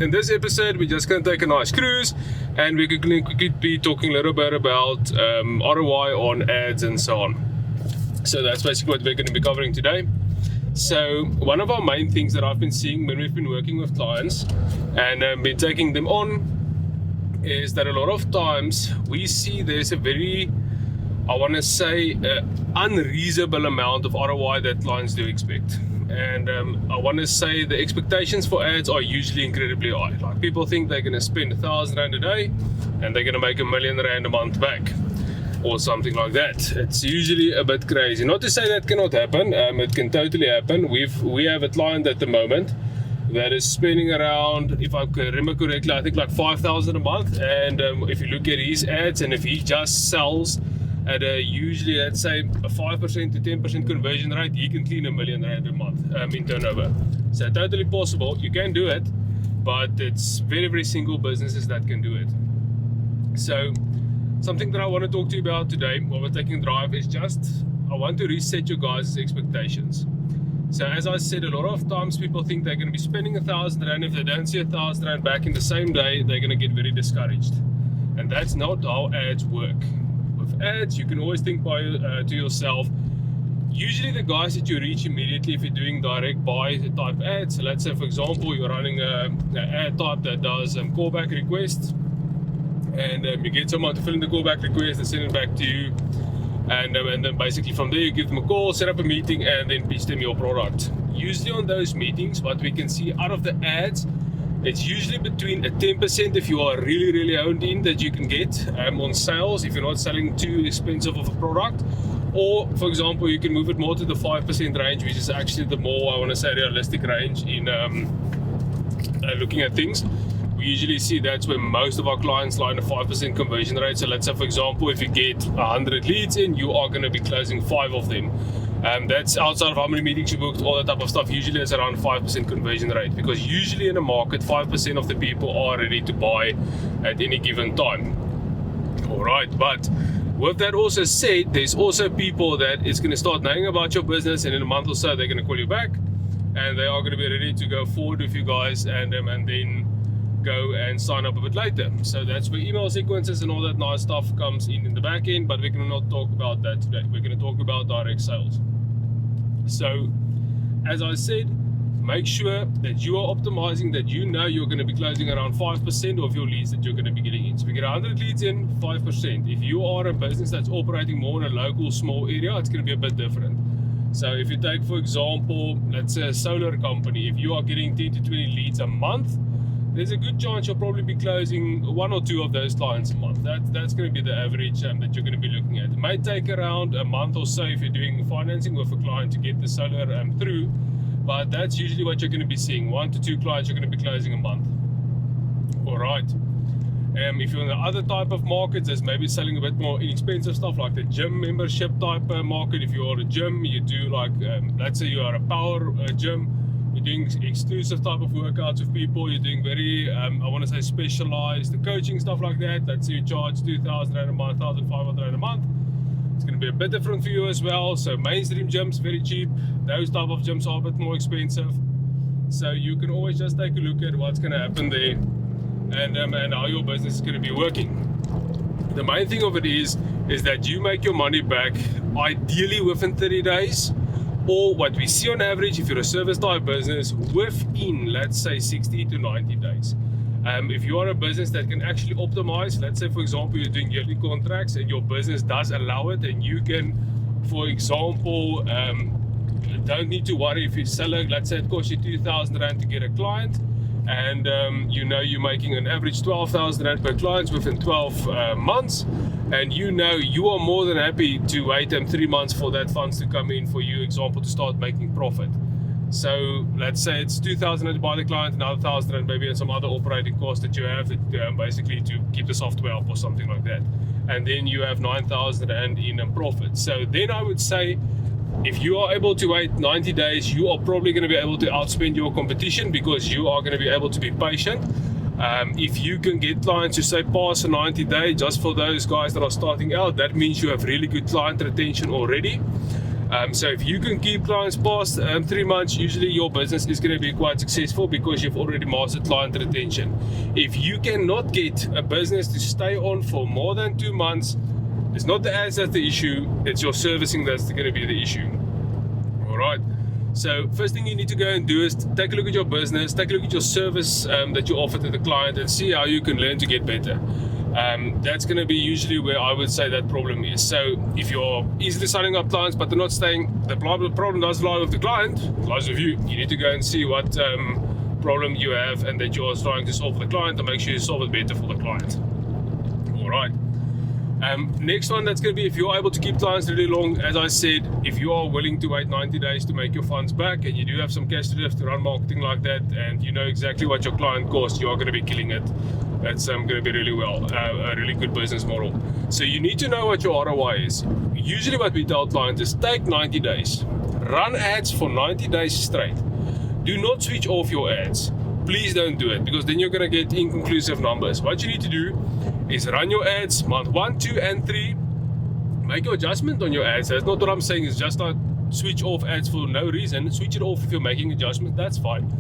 in this episode, we're just going to take a nice cruise and we're going to quickly be talking a little bit about ROI on ads and so on. So that's basically what we're going to be covering today. So one of our main things that I've been seeing when we've been working with clients and been taking them on is that a lot of times we see there's a very, I want to say, unreasonable amount of ROI that clients do expect. And I want to say the expectations for ads are usually incredibly high. Like people think they're going to spend R1,000 a day and they're going to make R1 million a month back, or something like that. It's usually a bit crazy. Not to say that cannot happen. It can totally happen. We have a client at the moment that is spending around, if I remember correctly, I think like 5,000 a month. And if you look at his ads, and if he just sells at a usually, let's say, a 5% to 10% conversion rate, he can clean R1 million a month in turnover. So totally possible. You can do it, but it's very, very single businesses that can do it. So something that I want to talk to you about today while we're taking a drive is just, I want to reset your guys' expectations. So as I said, a lot of times people think they're going to be spending R1,000. If they don't see R1,000 back in the same day, they're going to get very discouraged. And that's not how ads work. With ads, you can always think to yourself, usually the guys that you reach immediately if you're doing direct buy type ads. So let's say, for example, you're running an ad type that does callback requests. And you get someone to fill in the callback request and send it back to you, and then basically from there you give them a call, set up a meeting, and then pitch them your product. Usually on those meetings, what we can see out of the ads, it's usually between a 10% if you are really honed in that you can get on sales if you're not selling too expensive of a product, or for example you can move it more to the 5% range, which is actually the more, I want to say, realistic range in looking at things. We usually see that's where most of our clients lie in a 5% conversion rate. So let's say, for example, if you get 100 leads in, you are going to be closing 5 of them. That's outside of how many meetings you booked, all that type of stuff. Usually it's around 5% conversion rate, because usually in a market 5% of the people are ready to buy at any given time. Alright, but with that also said, there's also people that is going to start knowing about your business, and in a month or so they're going to call you back and they are going to be ready to go forward with you guys, and then go and sign up a bit later. So that's where email sequences and all that nice stuff comes in the back end, but we're going to not talk about that today. We're going to talk about direct sales. So as I said, make sure that you are optimizing, that you know you're going to be closing around 5% of your leads that you're going to be getting in. So if you get 100 leads in, 5%. If you are a business that's operating more in a local small area, it's going to be a bit different. So if you take, for example, let's say a solar company, if you are getting 10 to 20 leads a month, there's a good chance you'll probably be closing 1 or 2 of those clients a month. That's going to be the average that you're going to be looking at. It may take around a month or so if you're doing financing with a client to get the solar through, but that's usually what you're going to be seeing. 1 to 2 clients you're going to be closing a month. All right. If you're in the other type of markets, there's maybe selling a bit more inexpensive stuff like the gym membership type market. If you are a gym, you do like, let's say you are a power gym, you're doing exclusive type of workouts with people, you're doing very, I want to say, specialized coaching, stuff like that. Let's say you charge 2,000 a month, 1,500 a month. It's going to be a bit different for you as well. So mainstream gyms, very cheap. Those type of gyms are a bit more expensive. So you can always just take a look at what's going to happen there, and how your business is going to be working. The main thing of it is that you make your money back ideally within 30 days. Or what we see on average, if you're a service type business, within, let's say, 60 to 90 days. If you are a business that can actually optimize, let's say, for example, you're doing yearly contracts and your business does allow it, and you can, for example, don't need to worry if you sell it, let's say it costs you 2,000 Rand to get a client, and you know you're making an average 12,000 Rand per client within 12 months, and you know you are more than happy to wait 3 months for that funds to come in for you, example, to start making profit. So let's say it's 2,000 Rand to buy the client, another 1,000 Rand maybe, and some other operating costs that you have that, basically to keep the software up or something like that, and then you have 9,000 Rand in profit. So then I would say, if you are able to wait 90 days, you are probably going to be able to outspend your competition, because you are going to be able to be patient. If you can get clients who say pass a 90-day, just for those guys that are starting out, that means you have really good client retention already. So if you can keep clients past 3 months, usually your business is going to be quite successful because you've already mastered client retention. If you cannot get a business to stay on for more than 2 months, it's not the ads that's the issue, it's your servicing that's going to be the issue. Alright, so first thing you need to go and do is take a look at your business, take a look at your service that you offer to the client, and see how you can learn to get better. That's going to be usually where I would say that problem is. So if you're easily signing up clients but they're not staying, the problem does lie with the client, it lies with you. You need to go and see what problem you have and that you're trying to solve for the client, and make sure you solve it better for the client. Alright. Next one, that's going to be if you're able to keep clients really long. As I said, if you are willing to wait 90 days to make your funds back, and you do have some cash reserves to run marketing like that, and you know exactly what your client costs, you are going to be killing it. That's going to be really well, a really good business model. So you need to know what your ROI is. Usually what we tell clients is take 90 days, run ads for 90 days straight. Do not switch off your ads. Please don't do it, because then you're going to get inconclusive numbers. What you need to do is run your ads month 1, 2, and 3. Make your adjustment on your ads. That's not what I'm saying. It's just not switch off ads for no reason. Switch it off if you're making adjustments. That's fine.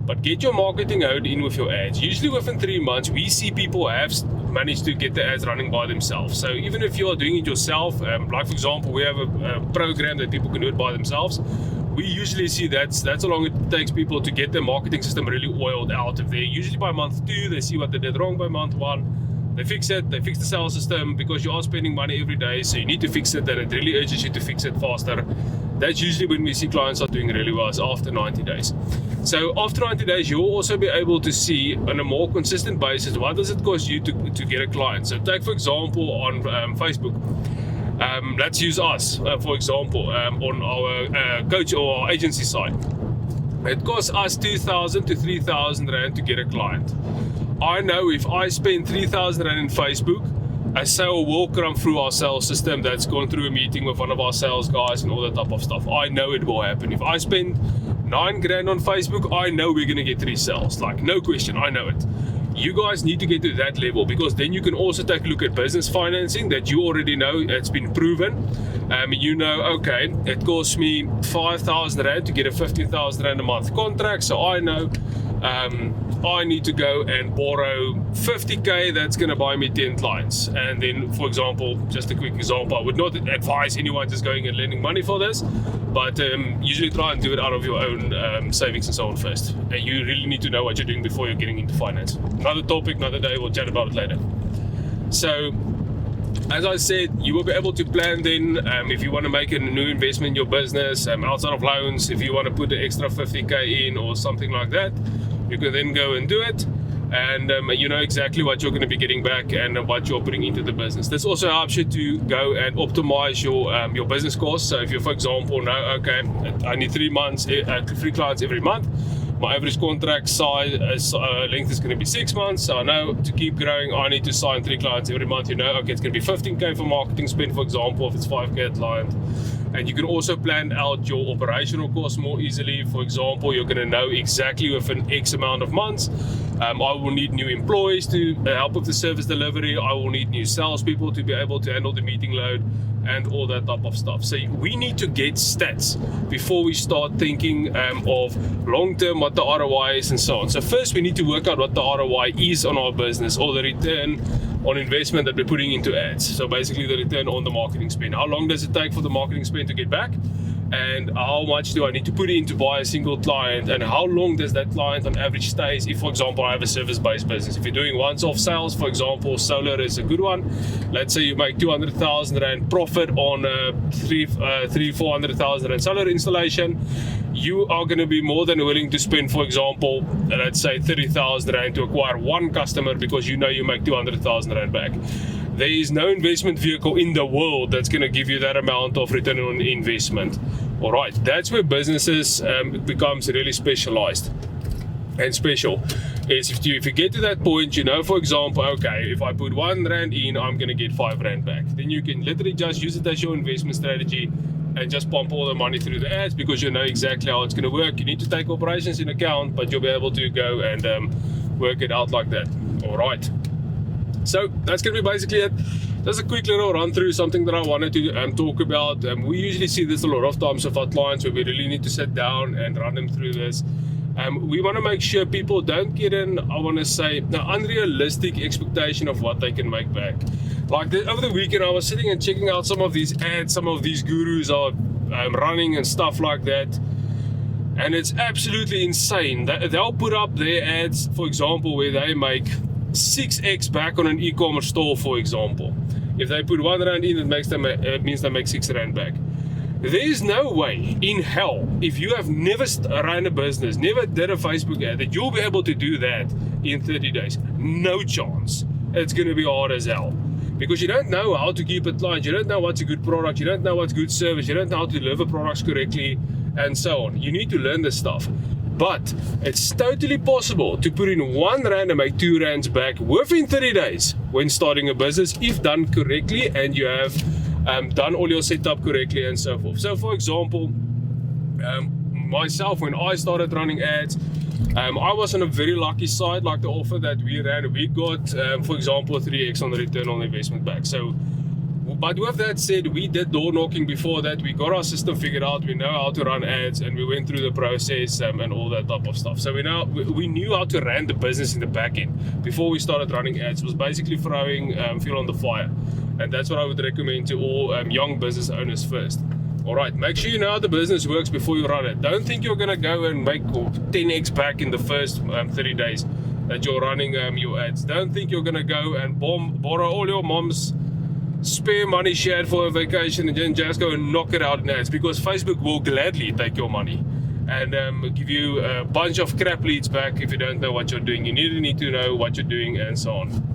But get your marketing out in with your ads. Usually within 3 months, we see people have managed to get the ads running by themselves. So even if you're doing it yourself, like for example, we have a program that people can do it by themselves. We usually see that's how long it takes people to get their marketing system really oiled out of there. Usually by month 2, they see what they did wrong by month 1. They fix it, they fix the sales system, because you are spending money every day, so you need to fix it, and it really urges you to fix it faster. That's usually when we see clients are doing really well, is after 90 days. So after 90 days, you'll also be able to see on a more consistent basis, what does it cost you to get a client. So take for example on Facebook, let's use us for example on our coach or our agency side. It costs us 2,000 to 3,000 Rand to get a client. I know if I spend 3,000 Rand in Facebook, a sale will come through our sales system that's gone through a meeting with one of our sales guys and all that type of stuff. I know it will happen. If I spend 9 grand on Facebook, I know we're going to get 3 sales. Like, no question, I know it. You guys need to get to that level, because then you can also take a look at business financing that you already know, it's been proven. You know, okay, it costs me 5,000 Rand to get a 15,000 Rand a month contract, so I know I need to go and borrow 50k, that's going to buy me 10 clients. And then, for example, just a quick example, I would not advise anyone just going and lending money for this, but usually try and do it out of your own savings and so on first. And you really need to know what you're doing before you're getting into finance. Another topic, another day, we'll chat about it later. So as I said, you will be able to plan then if you want to make a new investment in your business outside of loans. If you want to put an extra 50k in or something like that, you can then go and do it, and you know exactly what you're going to be getting back and what you're putting into the business. This also helps you to go and optimize your business costs. So if you, for example, know, okay, I need 3 clients every month, my average contract size length is going to be 6 months, so I know to keep growing I need to sign 3 clients every month. You know, okay, it's going to be 15k for marketing spend, for example, if it's 5k a client. And you can also plan out your operational costs more easily. For example, you're going to know exactly within X amount of months, I will need new employees to help with the service delivery. I will need new salespeople to be able to handle the meeting load and all that type of stuff. So we need to get stats before we start thinking of long-term, what the ROI is and so on. So first we need to work out what the ROI is on our business, or the return on investment that we're putting into ads. So basically the return on the marketing spend. How long does it take for the marketing spend to get back? And how much do I need to put in to buy a single client, and how long does that client on average stays? If, for example, I have a service-based business, if you're doing once-off sales, for example, solar is a good one. Let's say you make 200,000 Rand profit on a 400,000 Rand solar installation. You are going to be more than willing to spend, for example, let's say 30,000 Rand to acquire one customer, because you know you make 200,000 Rand back. There is no investment vehicle in the world that's going to give you that amount of return on investment. All right, that's where businesses becomes really specialized and special. Is if you get to that point, you know, for example, okay, if I put 1 Rand in, I'm going to get 5 Rand back. Then you can literally just use it as your investment strategy and just pump all the money through the ads, because you know exactly how it's going to work. You need to take operations in account, but you'll be able to go and work it out like that. All right. So that's going to be basically it. just a quick little run through, something that I wanted to talk about. We usually see this a lot of times with our clients where we really need to sit down and run them through this. We want to make sure people don't get in, I want to say, an unrealistic expectation of what they can make back. Like over the weekend, I was sitting and checking out some of these ads, some of these gurus are running and stuff like that. And it's absolutely insane. They'll put up their ads, for example, where they make 6x back on an e-commerce store, for example. If they put 1 rand in, it means they make 6 rand back. There is no way in hell, if you have never run a business, never did a Facebook ad, that you'll be able to do that in 30 days. No chance. It's going to be hard as hell. Because you don't know how to keep a client, you don't know what's a good product, you don't know what's good service, you don't know how to deliver products correctly, and so on. You need to learn this stuff. But it's totally possible to put in 1 rand and make 2 rands back within 30 days when starting a business, if done correctly and you have done all your setup correctly and so forth. So for example, myself, when I started running ads, I was on a very lucky side. Like the offer that we ran, we got, for example, 3x on the return on investment back. So, but with that said, we did door knocking before that. We got our system figured out. We know how to run ads, and we went through the process and all that type of stuff. So we knew how to run the business in the back end before we started running ads. It was basically throwing fuel on the fire, and that's what I would recommend to all young business owners first. All right, make sure you know how the business works before you run it. Don't think you're gonna go and make 10x back in the first 30 days that you're running your ads. Don't think you're gonna go and borrow all your mom's spare money she had for a vacation and then just go and knock it out in ads, because Facebook will gladly take your money and give you a bunch of crap leads back if you don't know what you're doing. You need to know what you're doing and so on.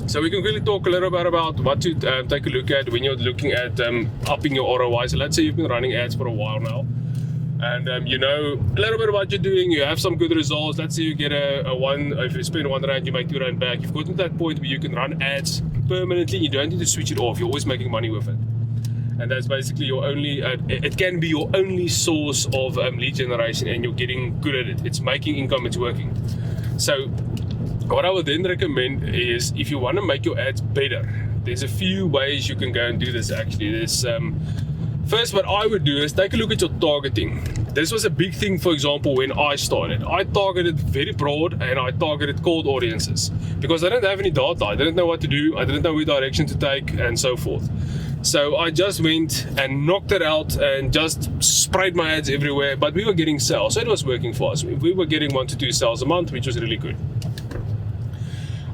So we can really talk a little bit about what to take a look at when you're looking at upping your ROI. So let's say you've been running ads for a while now, and you know a little bit of what you're doing, you have some good results. Let's say you get if you spend 1 rand, you make 2 rand back. You've gotten to that point where you can run ads permanently. You don't need to switch it off. You're always making money with it, and that's basically your only it can be your only source of lead generation, and you're getting good at it. It's making income, it's working. So what I would then recommend is, if you want to make your ads better, there's a few ways you can go and do this. Actually, there's first, what I would do is take a look at your targeting. This was a big thing, for example, when I started. I targeted very broad, and I targeted cold audiences because I didn't have any data. I didn't know what to do. I didn't know which direction to take and so forth. So I just went and knocked it out and just sprayed my ads everywhere, but we were getting sales. So it was working for us. We were getting 1 to 2 sales a month, which was really good.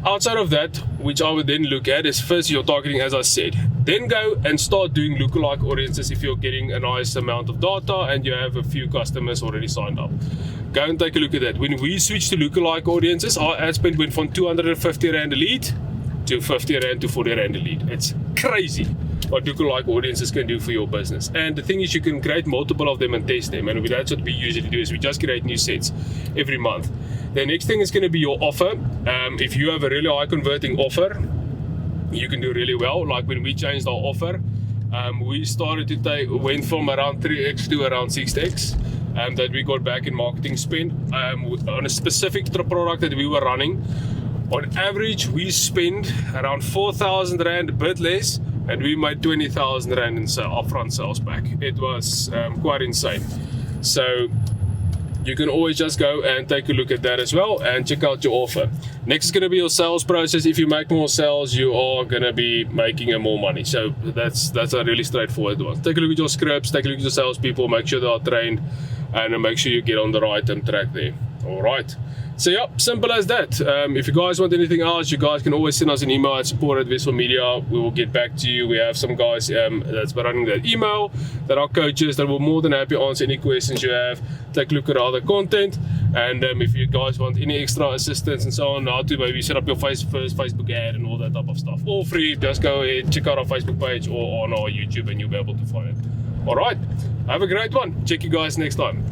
Outside of that, which I would then look at, is first your targeting, as I said. Then go and start doing lookalike audiences if you're getting a nice amount of data and you have a few customers already signed up. Go and take a look at that. When we switched to lookalike audiences, our ad spend went from 250 rand a lead to 50 rand to 40 rand a lead. It's crazy what lookalike audiences can do for your business. And the thing is, you can create multiple of them and test them, and that's what we usually do, is we just create new sets every month. The next thing is going to be your offer. If you have a really high converting offer, you can do really well. Like when we changed our offer, we started to went from around 3x to around 6x that we got back in marketing spend on a specific product that we were running. On average, we spend around 4,000 rand, a bit less, and we made 20,000 rand in upfront sales back. It was quite insane. So you can always just go and take a look at that as well and check out your offer. Next is going to be your sales process. If you make more sales, you are going to be making more money. So that's a really straightforward one. Take a look at your scripts, take a look at your salespeople, make sure they are trained, and make sure you get on the right track there. All right. So yeah, simple as that. If you guys want anything else, you guys can always send us an email at support@Westville.media. We will get back to you. We have some guys that's running that email that are coaches that will more than happy answer any questions you have. Take a look at other content, and if you guys want any extra assistance and so on, how to maybe set up your first Facebook ad and all that type of stuff, all free. Just go ahead, check out our Facebook page or on our YouTube, and you'll be able to find it. All right, have a great one. Check you guys next time.